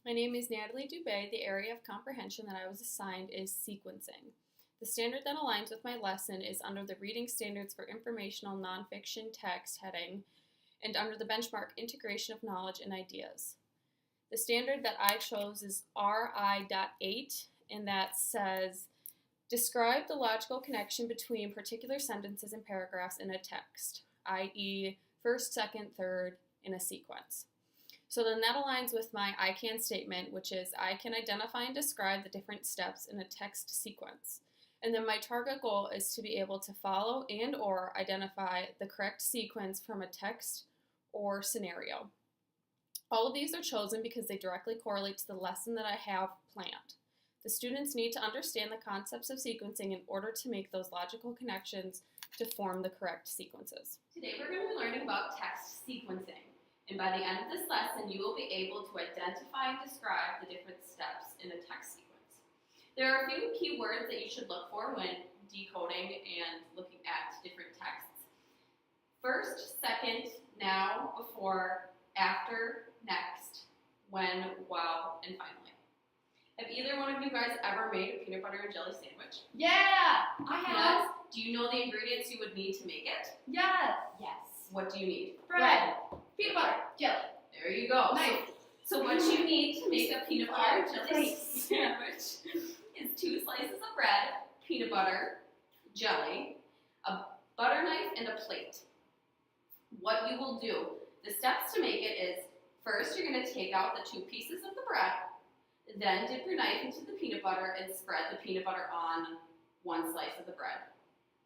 My name is Natalie Dubé. The area of comprehension that I was assigned is sequencing. The standard that aligns with my lesson is under the Reading Standards for Informational Nonfiction Text heading and under the benchmark Integration of Knowledge and Ideas. The standard that I chose is RI.8, and that says, describe the logical connection between particular sentences and paragraphs in a text, i.e. first, second, third, in a sequence. So then that aligns with my I can statement, which is I can identify and describe the different steps in a text sequence. And then my target goal is to be able to follow and or identify the correct sequence from a text or scenario. All of these are chosen because they directly correlate to the lesson that I have planned. The students need to understand the concepts of sequencing in order to make those logical connections to form the correct sequences. Today we're going to be learning about text sequencing. And by the end of this lesson, you will be able to identify and describe the different steps in a text sequence. There are a few key words that you should look for when decoding and looking at different texts. First, second, now, before, after, next, when, while, and finally. Have either one of you guys ever made a peanut butter and jelly sandwich? Yeah, I have. Yes. Do you know the ingredients you would need to make it? Yes. Yes. What do you need? Bread, peanut butter, jelly. There you go. Nice. So what you need to make a peanut butter and jelly sandwich is 2 slices of bread, peanut butter, jelly, a butter knife, and a plate. What you will do, the steps to make it is, first you're going to take out the 2 pieces of the bread, then dip your knife into the peanut butter and spread the peanut butter on 1 slice of the bread.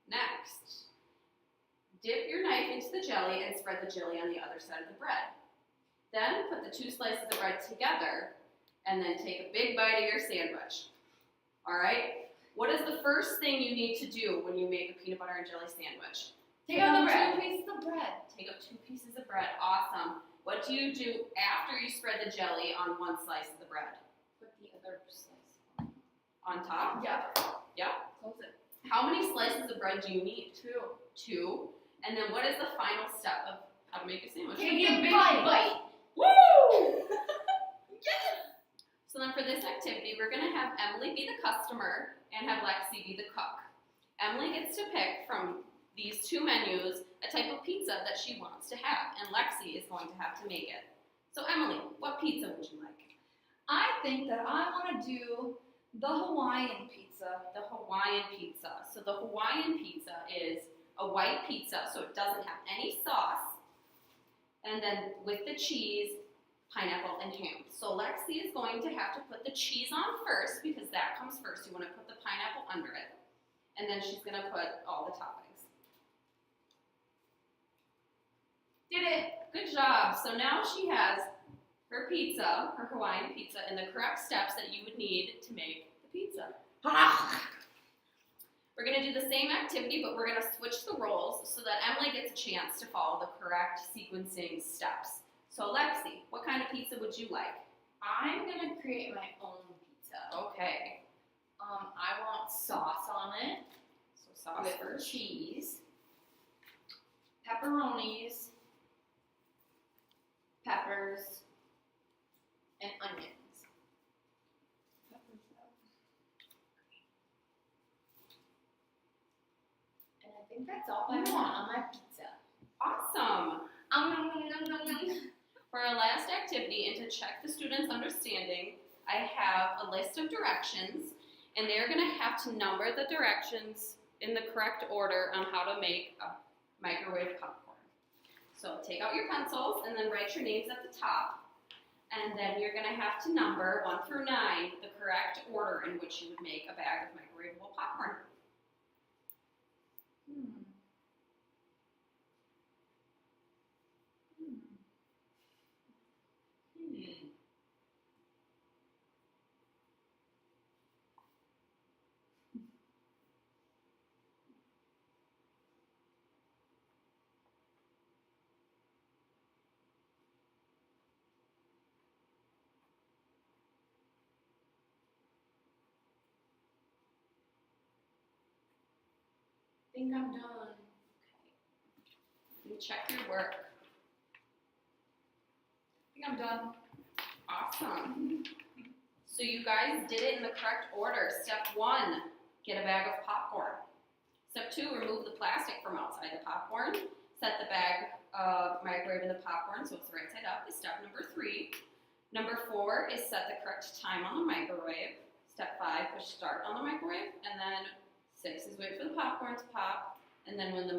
Next, dip your knife into the jelly and spread the jelly on the other side of the bread. Then put the 2 slices of bread together and then take a big bite of your sandwich. Alright? What is the first thing you need to do when you make a peanut butter and jelly sandwich? Take out the bread. 2 pieces of bread. Take out 2 pieces of bread. Awesome. What do you do after you spread the jelly on 1 slice of the bread? Put the other slice on top? Yeah. Yeah? Close it. How many slices of bread do you need? 2. 2. And then what is the final step of how to make a sandwich? Take a big bite. Woo! Yes! So then for this activity, we're going to have Emily be the customer and have Lexi be the cook. Emily gets to pick from these 2 menus a type of pizza that she wants to have, and Lexi is going to have to make it. So Emily, what pizza would you like? I think that I want to do the Hawaiian pizza. The Hawaiian pizza. So the Hawaiian pizza is a white pizza, so it doesn't have any sauce, and then with the cheese, pineapple, and ham. So Lexi is going to have to put the cheese on first, because that comes first. You want to put the pineapple under it, and then she's going to put all the toppings. Did it! Good job! So now she has her pizza, her Hawaiian pizza, and the correct steps that you would need to make the pizza. We're going to do the same activity, but we're going to switch the roles so that Emily gets a chance to follow the correct sequencing steps. So Lexi, what kind of pizza would you like? I'm going to create my own pizza. Okay. I want sauce on it. So sauce with first. Cheese. Pepperonis. Peppers. And onions. And I think that's all I want on my pizza. Awesome. For our last activity, and to check the students' understanding, I have a list of directions, and they're going to have to number the directions in the correct order on how to make a microwave popcorn. So take out your pencils and then write your names at the top. And then you're going to have to number 1 through 9 the correct order in which you would make a bag of microwavable popcorn. I think I'm done. You check your work. I think I'm done. Awesome. So you guys did it in the correct order. Step 1, get a bag of popcorn. Step 2, remove the plastic from outside the popcorn. Set the bag of microwave in the popcorn so it's right side up is step number 3. Number 4 is set the correct time on the microwave. Step 5, push start on the microwave. And then 6 is wait for the popcorn to pop. And then when the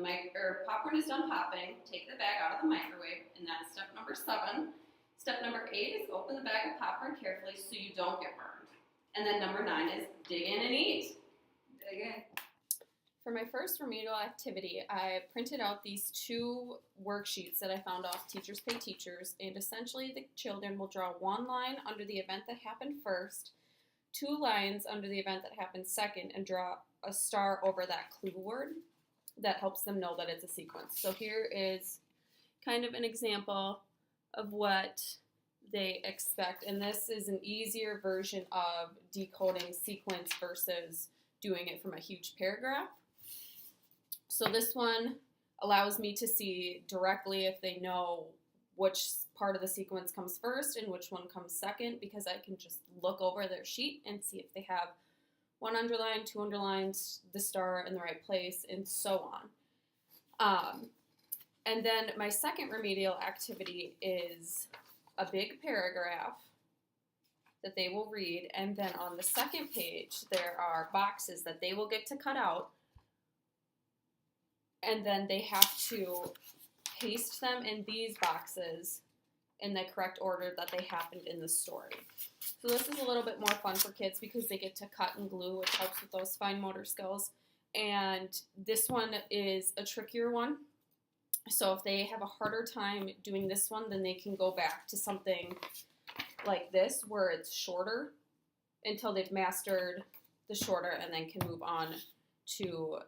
popcorn is done popping, take the bag out of the microwave. And that's step number 7. Step number 8 is open the bag of popcorn carefully so you don't get burned. And then number 9 is dig in and eat. Dig in. For my first remedial activity, I printed out these 2 worksheets that I found off Teachers Pay Teachers, and essentially the children will draw 1 line under the event that happened first, 2 lines under the event that happened second, and draw a star over that clue word that helps them know that it's a sequence. So here is kind of an example of what they expect, and this is an easier version of decoding sequence versus doing it from a huge paragraph. So this one allows me to see directly if they know which part of the sequence comes first and which one comes second, because I can just look over their sheet and see if they have 1 underline, 2 underlines, the star in the right place, and so on. And then my second remedial activity is a big paragraph that they will read, and then on the second page there are boxes that they will get to cut out, and then they have to paste them in these boxes in the correct order that they happened in the story. So this is a little bit more fun for kids because they get to cut and glue, which helps with those fine motor skills. And this one is a trickier one. So if they have a harder time doing this one, then they can go back to something like this where it's shorter until they've mastered the shorter and then can move on to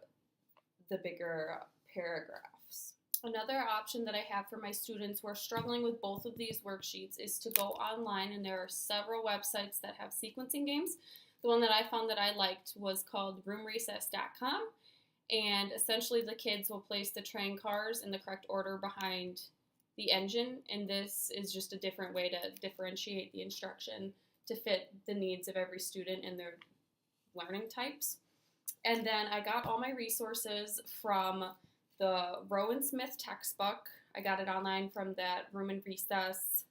the bigger paragraphs. Another option that I have for my students who are struggling with both of these worksheets is to go online, and there are several websites that have sequencing games. The one that I found that I liked was called roomrecess.com, and essentially the kids will place the train cars in the correct order behind the engine, and this is just a different way to differentiate the instruction to fit the needs of every student and their learning types. And then I got all my resources from the Rowan Smith textbook. I got it online from that Room and Recess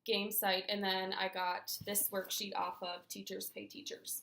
game site, and then I got this worksheet off of Teachers Pay Teachers.